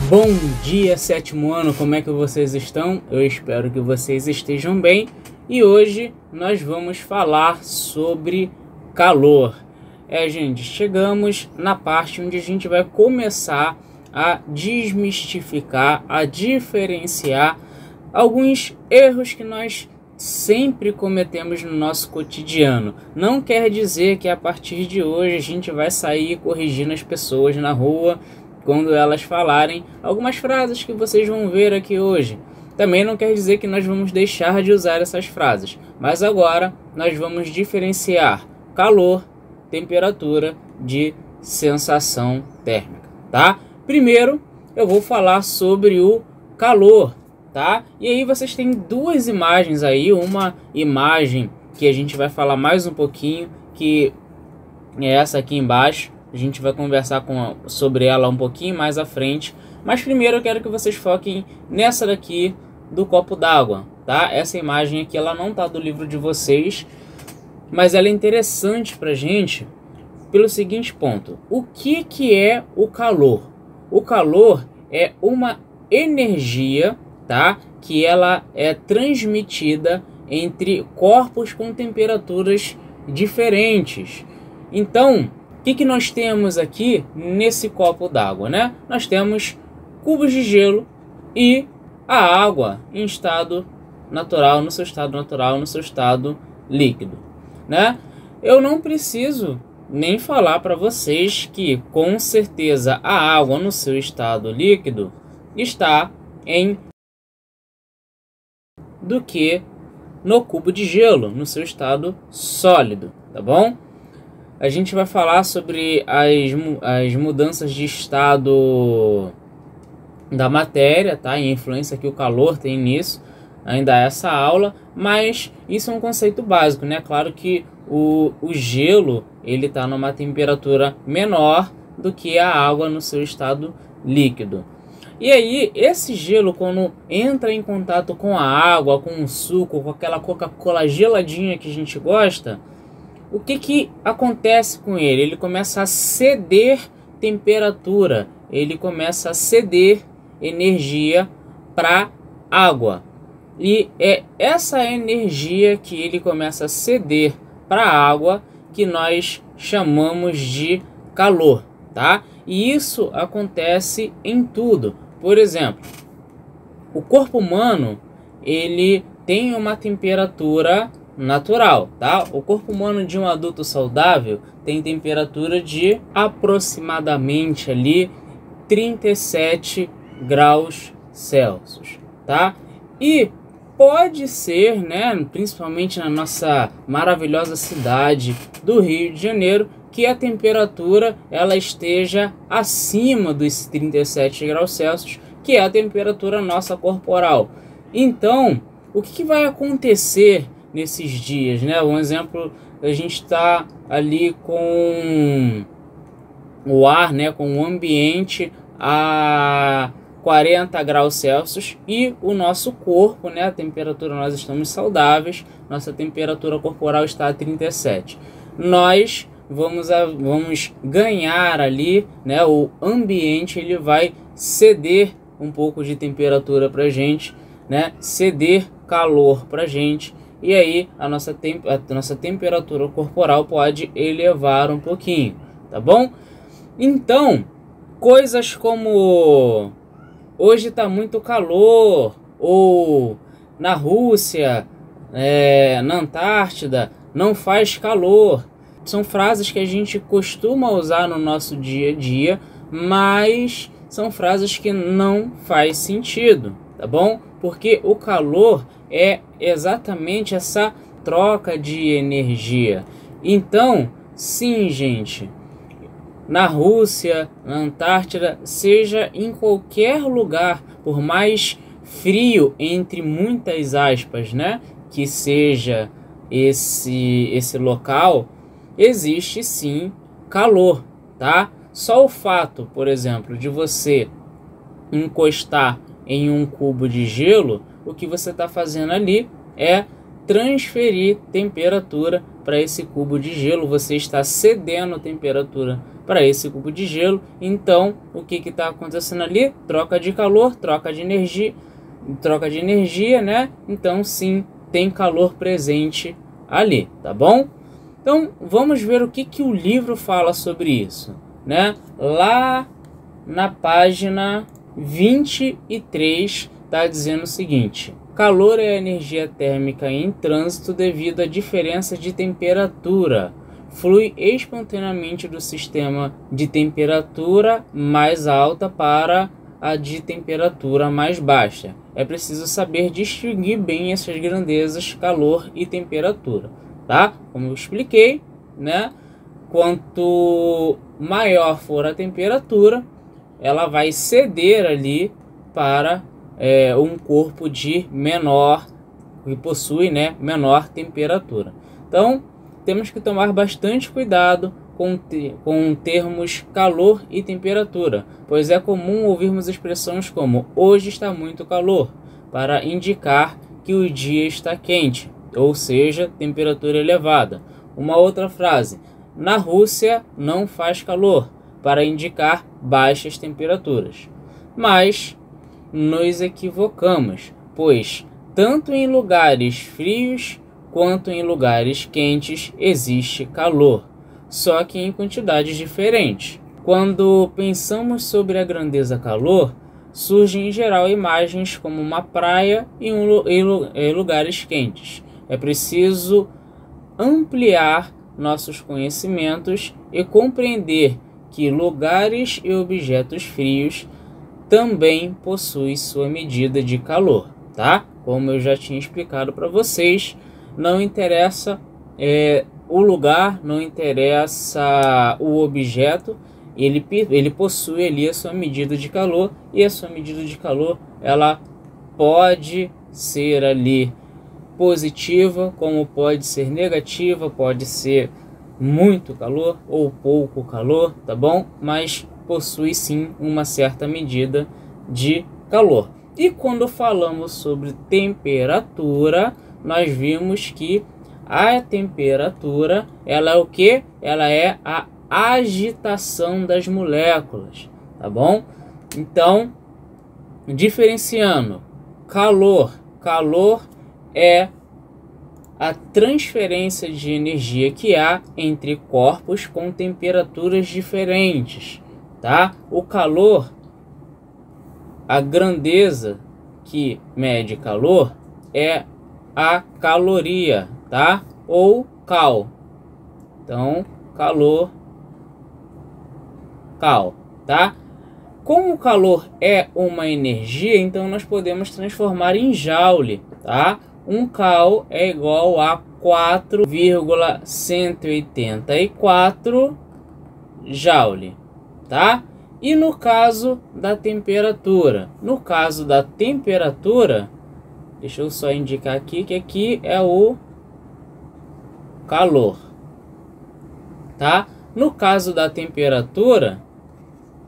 Bom dia, sétimo ano, como é que vocês estão? Eu espero que vocês estejam bem. E hoje nós vamos falar sobre calor. Gente, chegamos na parte onde a gente vai começar a desmistificar, a diferenciar alguns erros que nós sempre cometemos no nosso cotidiano. Não quer dizer que a partir de hoje a gente vai sair corrigindo as pessoas na rua quando elas falarem algumas frases que vocês vão ver aqui hoje. Também não quer dizer que nós vamos deixar de usar essas frases, mas agora nós vamos diferenciar calor, temperatura de sensação térmica, tá? Primeiro eu vou falar sobre o calor, tá? E aí vocês têm duas imagens aí, uma imagem que a gente vai falar mais um pouquinho, que é essa aqui embaixo. A gente vai conversar sobre ela um pouquinho mais à frente. Mas primeiro eu quero que vocês foquem nessa daqui do copo d'água, tá? Essa imagem aqui, ela não tá do livro de vocês, mas ela é interessante pra gente pelo seguinte ponto. O que é o calor? O calor é uma energia, tá? Que ela é transmitida entre corpos com temperaturas diferentes. Então, o que nós temos aqui nesse copo d'água, né? Nós temos cubos de gelo e a água em estado natural, no seu estado natural, no seu estado líquido, né? Eu não preciso nem falar para vocês que com certeza a água no seu estado líquido está em do que no cubo de gelo, no seu estado sólido, tá bom? A gente vai falar sobre as mudanças de estado da matéria, tá? E a influência que o calor tem nisso, ainda essa aula, mas isso é um conceito básico, né? Claro que o gelo, ele tá numa temperatura menor do que a água no seu estado líquido. E aí, esse gelo, quando entra em contato com a água, com o suco, com aquela Coca-Cola geladinha que a gente gosta, o que acontece com ele? Ele começa a ceder temperatura, ele começa a ceder energia para água. E é essa energia que ele começa a ceder para a água que nós chamamos de calor, tá? E isso acontece em tudo. Por exemplo, o corpo humano, ele tem uma temperatura natural, tá? O corpo humano de um adulto saudável tem temperatura de aproximadamente ali 37 graus Celsius, tá? E pode ser, né, principalmente na nossa maravilhosa cidade do Rio de Janeiro, que a temperatura ela esteja acima dos 37 graus Celsius, que é a temperatura nossa corporal. Então, o que vai acontecer nesses dias, né? Um exemplo, a gente está ali com o ar, né, com o ambiente a 40 graus Celsius e o nosso corpo, né, a temperatura, nós estamos saudáveis, nossa temperatura corporal está a 37. Nós vamos ganhar ali, né, o ambiente ele vai ceder um pouco de temperatura para gente, né, ceder calor para gente. E aí a nossa temperatura corporal pode elevar um pouquinho, tá bom? Então, coisas como hoje está muito calor, ou na Rússia, na Antártida, não faz calor. São frases que a gente costuma usar no nosso dia a dia, mas são frases que não faz sentido, tá bom? Porque o calor é exatamente essa troca de energia. Então, sim, gente, na Rússia, na Antártida, seja em qualquer lugar, por mais frio, entre muitas aspas, né, que seja esse local, existe sim calor, tá? Só o fato, por exemplo, de você encostar em um cubo de gelo, o que você está fazendo ali é transferir temperatura para esse cubo de gelo. Você está cedendo temperatura para esse cubo de gelo. Então, o que está acontecendo ali? Troca de calor, troca de energia, né? Então, sim, tem calor presente ali, tá bom? Então, vamos ver o que o livro fala sobre isso, né? Lá na página 23 está dizendo o seguinte: calor é a energia térmica em trânsito devido à diferença de temperatura. Flui espontaneamente do sistema de temperatura mais alta para a de temperatura mais baixa. É preciso saber distinguir bem essas grandezas, calor e temperatura, tá? Como eu expliquei, né? Quanto maior for a temperatura, ela vai ceder ali para um corpo de menor, que possui, né, menor temperatura. Então, temos que tomar bastante cuidado com termos calor e temperatura, pois é comum ouvirmos expressões como hoje está muito calor, para indicar que o dia está quente, ou seja, temperatura elevada. Uma outra frase: na Rússia não faz calor, para indicar baixas temperaturas. Mas nos equivocamos, pois tanto em lugares frios quanto em lugares quentes existe calor, só que em quantidades diferentes. Quando pensamos sobre a grandeza calor, surgem em geral imagens como uma praia e lugares quentes. É preciso ampliar nossos conhecimentos e compreender que lugares e objetos frios também possuem sua medida de calor, tá? Como eu já tinha explicado para vocês, não interessa o lugar, não interessa o objeto, ele possui ali a sua medida de calor, e a sua medida de calor ela pode ser ali positiva, como pode ser negativa, pode ser muito calor ou pouco calor, tá bom? Mas possui sim uma certa medida de calor. E quando falamos sobre temperatura, nós vimos que a temperatura, ela é o que? Ela é a agitação das moléculas, tá bom? Então, diferenciando calor é a transferência de energia que há entre corpos com temperaturas diferentes, tá? O calor, a grandeza que mede calor é a caloria, tá? Ou cal. Então, calor, cal, tá? Como o calor é uma energia, então nós podemos transformar em joule, tá? Um cal é igual a 4,184 joule, tá? E no caso da temperatura? No caso da temperatura, deixa eu só indicar aqui que aqui é o calor, tá? No caso da temperatura,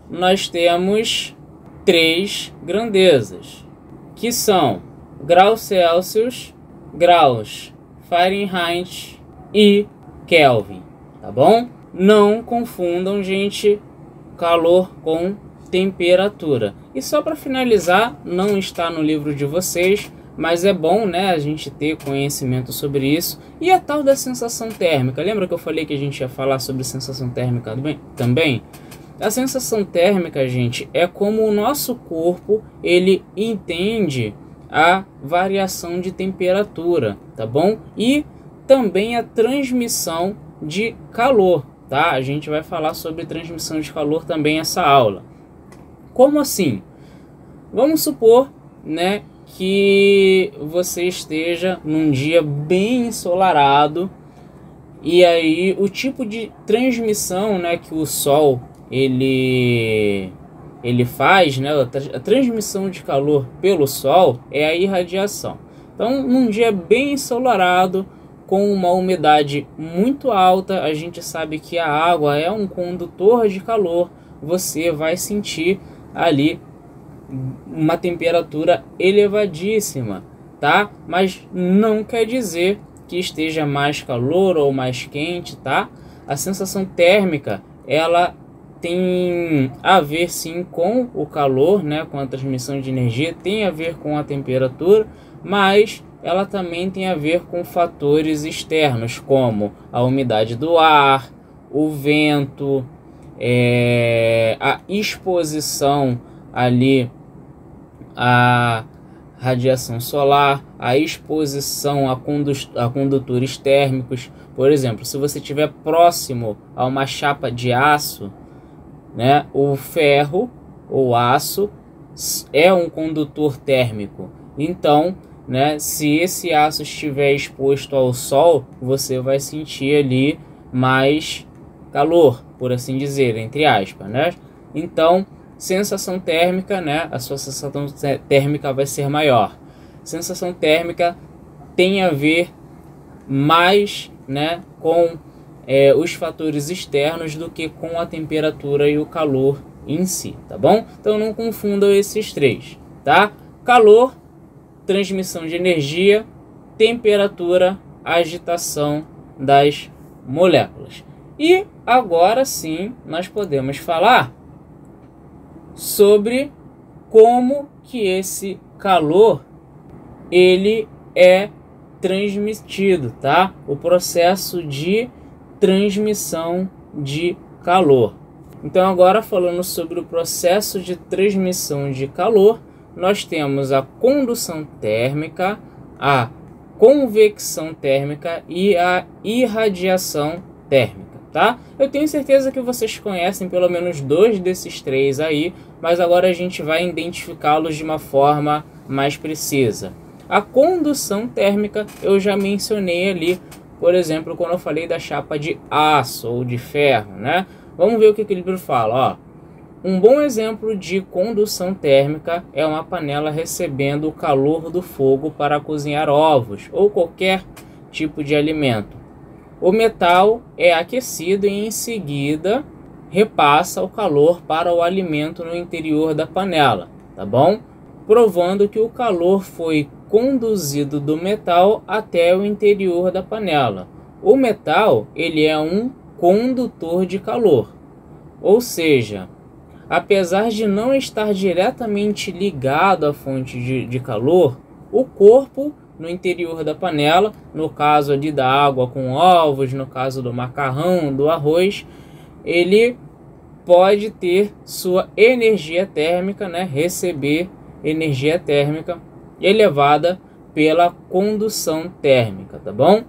nós temos 3 grandezas, que são graus Celsius, graus Fahrenheit e Kelvin, tá bom? Não confundam, gente, calor com temperatura. E só para finalizar, não está no livro de vocês, mas é bom, né, a gente ter conhecimento sobre isso. E a tal da sensação térmica, lembra que eu falei que a gente ia falar sobre sensação térmica também? A sensação térmica, gente, é como o nosso corpo ele entende a variação de temperatura, tá bom? E também a transmissão de calor, tá? A gente vai falar sobre transmissão de calor também nessa aula. Como assim? Vamos supor, né, que você esteja num dia bem ensolarado e aí o tipo de transmissão, né, que o sol ele faz, né, a transmissão de calor pelo sol é a irradiação. Então, num dia bem ensolarado, com uma umidade muito alta, a gente sabe que a água é um condutor de calor, você vai sentir ali uma temperatura elevadíssima. tá? Mas não quer dizer que esteja mais calor ou mais quente, tá? A sensação térmica, ela tem a ver sim com o calor, né? Com a transmissão de energia, tem a ver com a temperatura, mas ela também tem a ver com fatores externos, como a umidade do ar, o vento, a exposição ali à radiação solar, a exposição a condutores térmicos. Por exemplo, se você estiver próximo a uma chapa de aço, né, o ferro ou aço é um condutor térmico. Então, né, se esse aço estiver exposto ao sol, você vai sentir ali mais calor, por assim dizer, entre aspas, né? Então, sensação térmica, né, a sua sensação térmica vai ser maior. Sensação térmica tem a ver mais, né, com os fatores externos do que com a temperatura e o calor em si, tá bom? Então não confundam esses três, tá? Calor, transmissão de energia, temperatura, agitação das moléculas. E agora sim nós podemos falar sobre como que esse calor ele é transmitido, tá? O processo de transmissão de calor. Então agora falando sobre o processo de transmissão de calor, nós temos a condução térmica, a convecção térmica e a irradiação térmica, tá? Eu tenho certeza que vocês conhecem pelo menos dois desses três aí, mas agora a gente vai identificá-los de uma forma mais precisa. A condução térmica eu já mencionei ali, por exemplo, quando eu falei da chapa de aço ou de ferro, né? Vamos ver o que o livro fala, ó. Um bom exemplo de condução térmica é uma panela recebendo o calor do fogo para cozinhar ovos ou qualquer tipo de alimento. O metal é aquecido e em seguida repassa o calor para o alimento no interior da panela, tá bom? Provando que o calor foi conduzido do metal até o interior da panela. O metal, ele é um condutor de calor, ou seja, apesar de não estar diretamente ligado à fonte de calor, o corpo no interior da panela, no caso ali da água com ovos, no caso do macarrão, do arroz, ele pode ter sua energia térmica, né, receber energia térmica elevada pela condução térmica, tá bom?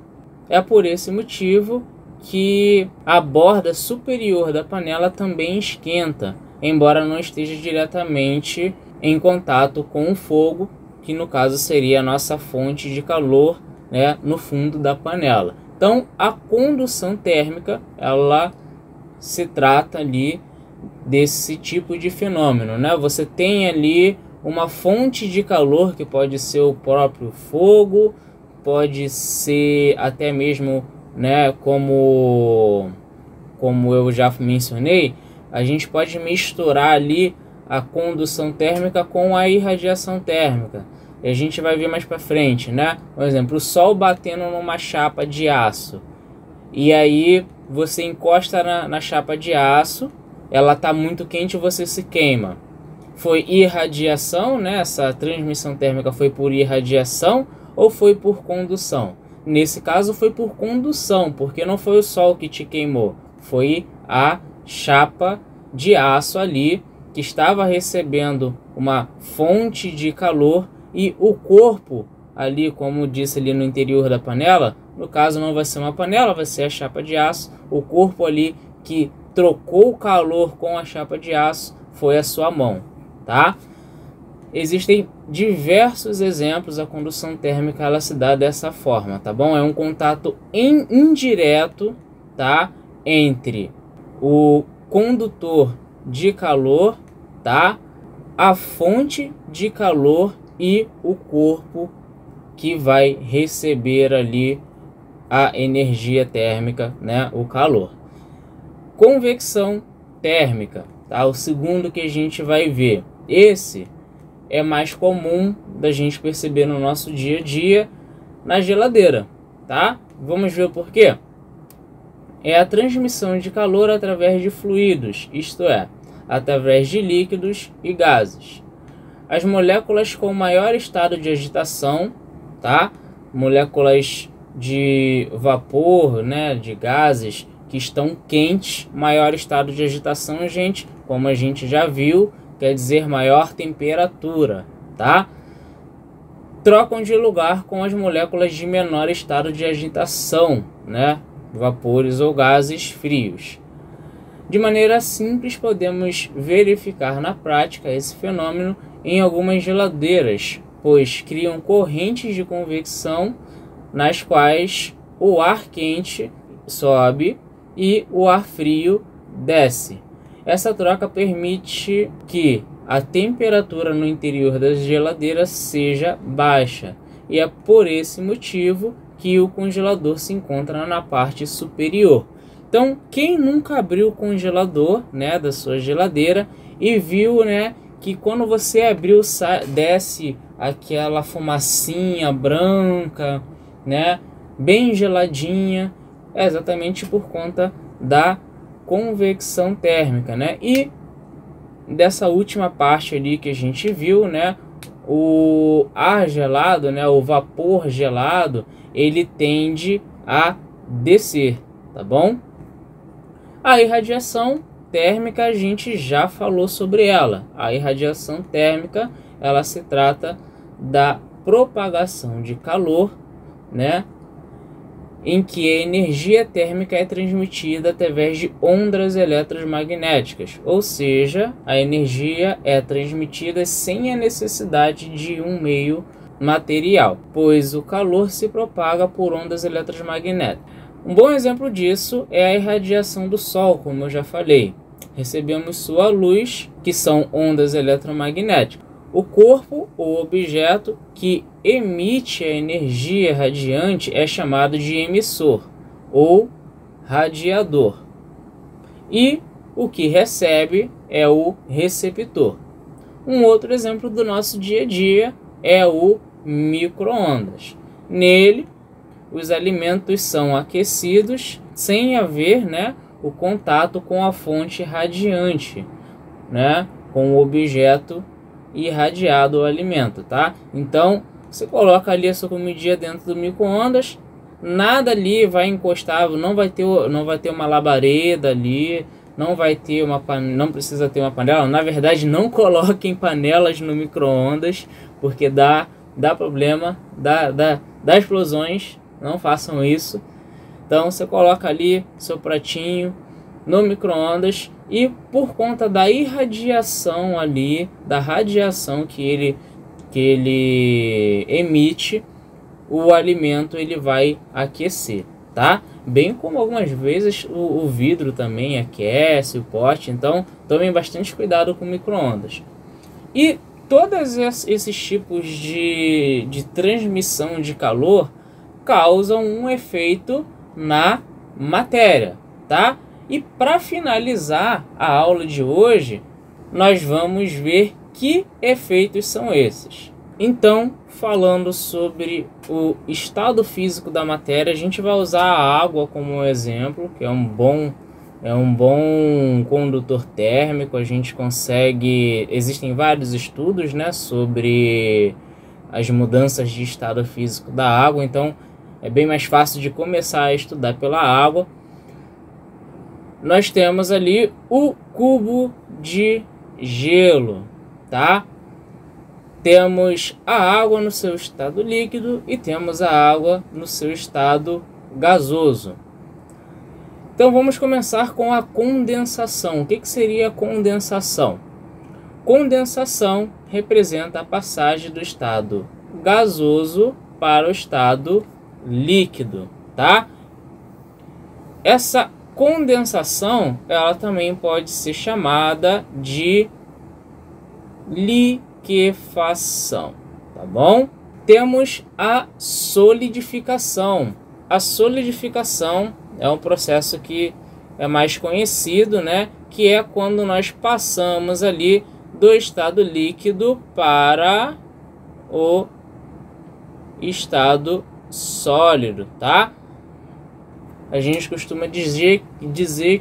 É por esse motivo que a borda superior da panela também esquenta, embora não esteja diretamente em contato com o fogo, que no caso seria a nossa fonte de calor, né, no fundo da panela. Então a condução térmica, ela se trata ali desse tipo de fenômeno, né? Você tem ali uma fonte de calor que pode ser o próprio fogo, pode ser até mesmo, né, como eu já mencionei, a gente pode misturar ali a condução térmica com a irradiação térmica. E a gente vai ver mais para frente, né? Por exemplo, o sol batendo numa chapa de aço. E aí você encosta na chapa de aço, ela está muito quente e você se queima. Foi irradiação, né? Essa transmissão térmica foi por irradiação ou foi por condução? Nesse caso foi por condução, porque não foi o sol que te queimou, foi a chapa de aço ali que estava recebendo uma fonte de calor e o corpo ali, como disse ali no interior da panela, no caso não vai ser uma panela, vai ser a chapa de aço, o corpo ali que trocou o calor com a chapa de aço foi a sua mão, tá? Existem diversos exemplos, a condução térmica ela se dá dessa forma, tá bom? É um contato indireto, tá? Entre o condutor de calor, tá? A fonte de calor e o corpo que vai receber ali a energia térmica, né? O calor. Convecção térmica, tá? O segundo que a gente vai ver. Esse é mais comum da gente perceber no nosso dia a dia na geladeira, tá? Vamos ver o porquê. É a transmissão de calor através de fluidos, isto é, através de líquidos e gases. As moléculas com maior estado de agitação, tá? Moléculas de vapor, né, de gases que estão quentes, maior estado de agitação, gente, como a gente já viu, quer dizer maior temperatura, tá? Trocam de lugar com as moléculas de menor estado de agitação, né? Vapores ou gases frios. De maneira simples, podemos verificar na prática esse fenômeno em algumas geladeiras, pois criam correntes de convecção nas quais o ar quente sobe e o ar frio desce. Essa troca permite que a temperatura no interior das geladeiras seja baixa, e é por esse motivo que o congelador se encontra na parte superior. Então, quem nunca abriu o congelador, né, da sua geladeira e viu, né, que quando você abriu desce aquela fumacinha branca, né, bem geladinha, é exatamente por conta da convecção térmica, né? E dessa última parte ali que a gente viu, né, o ar gelado, né, o vapor gelado, ele tende a descer, tá bom? A irradiação térmica, a gente já falou sobre ela. A irradiação térmica, ela se trata da propagação de calor, né, em que a energia térmica é transmitida através de ondas eletromagnéticas, ou seja, a energia é transmitida sem a necessidade de um meio material, pois o calor se propaga por ondas eletromagnéticas. Um bom exemplo disso é a irradiação do Sol, como eu já falei. Recebemos sua luz, que são ondas eletromagnéticas. O corpo ou objeto que emite a energia radiante é chamado de emissor ou radiador. E o que recebe é o receptor. Um outro exemplo do nosso dia a dia é o micro-ondas. Nele, os alimentos são aquecidos sem haver, né, o contato com a fonte radiante, né, com o objeto irradiado o alimento, tá? Então você coloca ali a sua comidinha dentro do micro-ondas, nada ali vai encostar, não vai ter uma labareda ali, não precisa ter uma panela. Na verdade, não coloquem panelas no micro-ondas, porque dá problema, dá explosões. Não façam isso. Então você coloca ali seu pratinho no micro-ondas e por conta da irradiação ali, da radiação que ele emite, o alimento ele vai aquecer, tá? Bem como algumas vezes o vidro também aquece, o pote. Então tomem bastante cuidado com o micro-ondas. E todos esses tipos de transmissão de calor causam um efeito na matéria, tá? E para finalizar a aula de hoje, nós vamos ver que efeitos são esses. Então, falando sobre o estado físico da matéria, a gente vai usar a água como exemplo, que é um bom condutor térmico. A gente consegue, existem vários estudos, né, sobre as mudanças de estado físico da água, então é bem mais fácil de começar a estudar pela água. Nós temos ali o cubo de gelo, tá? Temos a água no seu estado líquido e temos a água no seu estado gasoso. Então vamos começar com a condensação. O que seria a condensação? Condensação representa a passagem do estado gasoso para o estado líquido, tá? Essa condensação, ela também pode ser chamada de liquefação, tá bom? Temos a solidificação. A solidificação é um processo que é mais conhecido, né? Que é quando nós passamos ali do estado líquido para o estado sólido, tá? A gente costuma dizer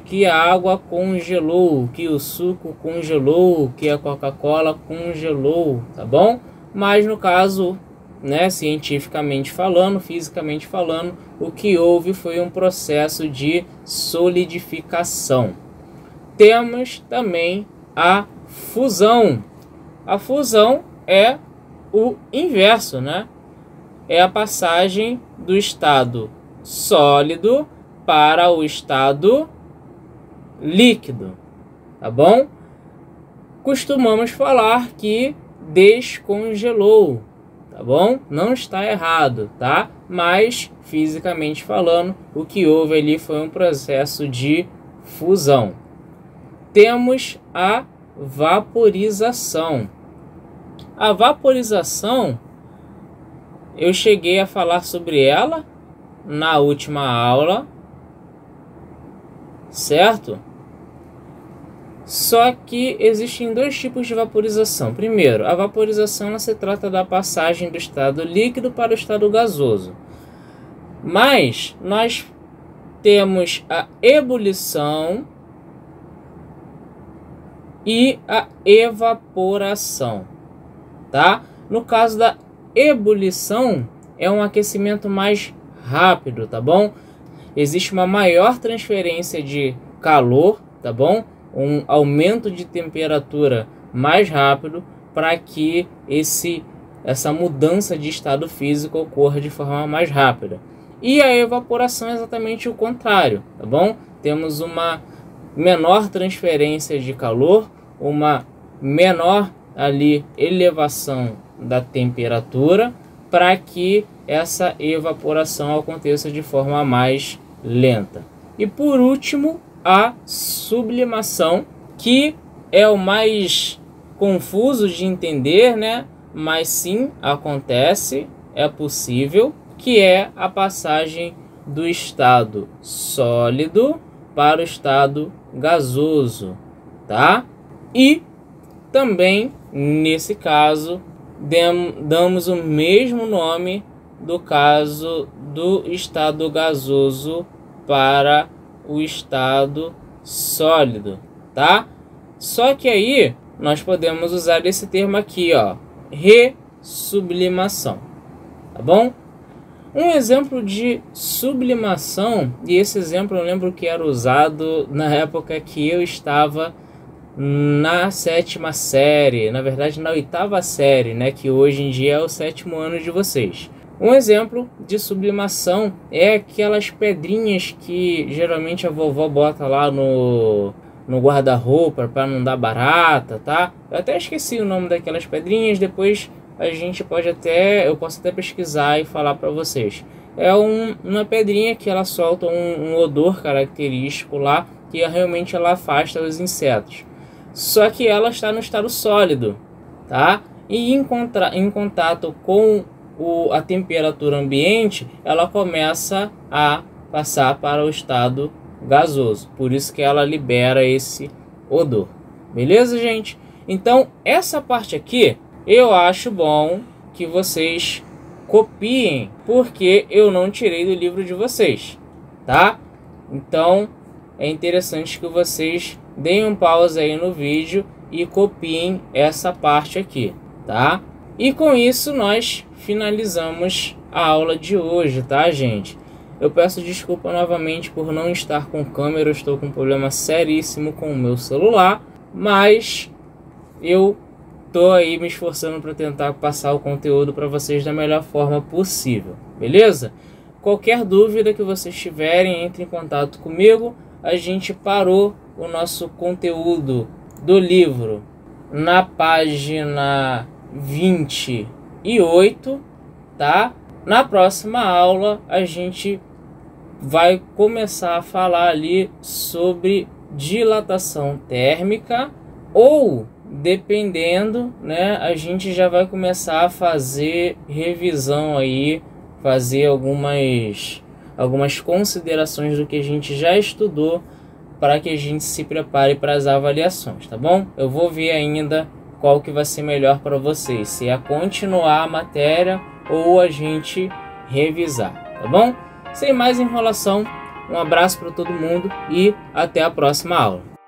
que a água congelou, que o suco congelou, que a Coca-Cola congelou, tá bom? Mas no caso, né, cientificamente falando, fisicamente falando, o que houve foi um processo de solidificação. Temos também a fusão. A fusão é o inverso, né? É a passagem do estado sólido para o estado líquido, tá bom? Costumamos falar que descongelou, tá bom? Não está errado, tá? Mas, fisicamente falando, o que houve ali foi um processo de fusão. Temos a vaporização. A vaporização, eu cheguei a falar sobre ela na última aula, certo? Só que existem dois tipos de vaporização. Primeiro, a vaporização se trata da passagem do estado líquido para o estado gasoso. Mas nós temos a ebulição e a evaporação, tá? No caso da ebulição, é um aquecimento mais rápido, tá bom? Existe uma maior transferência de calor, tá bom? Um aumento de temperatura mais rápido para que essa mudança de estado físico ocorra de forma mais rápida. E a evaporação é exatamente o contrário, tá bom? Temos uma menor transferência de calor, uma menor ali elevação da temperatura para que essa evaporação aconteça de forma mais lenta. E por último, a sublimação, que é o mais confuso de entender, né? Mas sim, acontece, é possível, que é a passagem do estado sólido para o estado gasoso, tá? E também, nesse caso, damos o mesmo nome do caso do estado gasoso para o estado sólido, tá? Só que aí nós podemos usar esse termo aqui, ó, ressublimação, tá bom? Um exemplo de sublimação, e esse exemplo eu lembro que era usado na época que eu estava na 7ª série, na verdade na 8ª série, né, que hoje em dia é o 7º ano de vocês. Um exemplo de sublimação é aquelas pedrinhas que geralmente a vovó bota lá no guarda-roupa para não dar barata, tá? Eu até esqueci o nome daquelas pedrinhas, depois eu posso até pesquisar e falar para vocês. É uma pedrinha que ela solta um odor característico lá, que realmente ela afasta os insetos. Só que ela está no estado sólido, tá? E em contato com a temperatura ambiente, ela começa a passar para o estado gasoso. Por isso que ela libera esse odor. Beleza, gente? Então, essa parte aqui, eu acho bom que vocês copiem, porque eu não tirei do livro de vocês, tá? Então, é interessante que vocês deem um pause aí no vídeo e copiem essa parte aqui, tá? E com isso nós finalizamos a aula de hoje, tá, gente? Eu peço desculpa novamente por não estar com câmera, eu estou com um problema seríssimo com o meu celular, mas eu tô aí me esforçando para tentar passar o conteúdo para vocês da melhor forma possível, beleza? Qualquer dúvida que vocês tiverem, entre em contato comigo. A gente parou o nosso conteúdo do livro na página 28, tá? Na próxima aula a gente vai começar a falar ali sobre dilatação térmica, ou dependendo, né, a gente já vai começar a fazer revisão aí, fazer algumas considerações do que a gente já estudou, para que a gente se prepare para as avaliações, tá bom? Eu vou ver ainda qual que vai ser melhor para vocês, se é continuar a matéria ou a gente revisar, tá bom? Sem mais enrolação, um abraço para todo mundo e até a próxima aula.